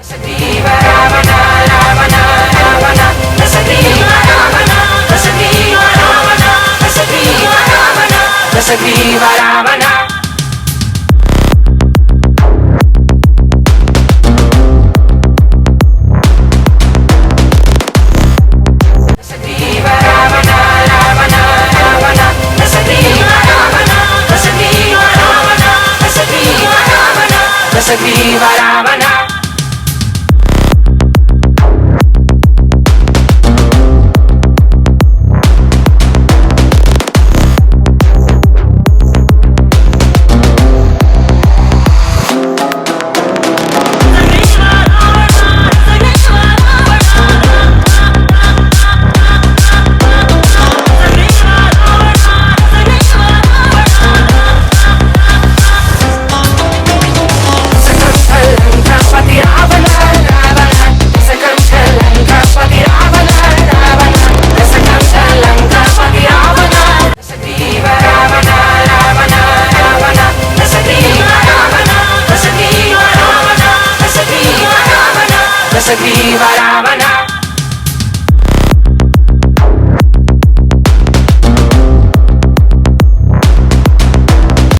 Dashagriva Ravana, Ravana, Ravana, Dashagriva Ravana, Dashagriva Ravana, Dashagriva Ravana, Dashagriva Ravana. Dashagriva Ravana. Dashagriva Ravana.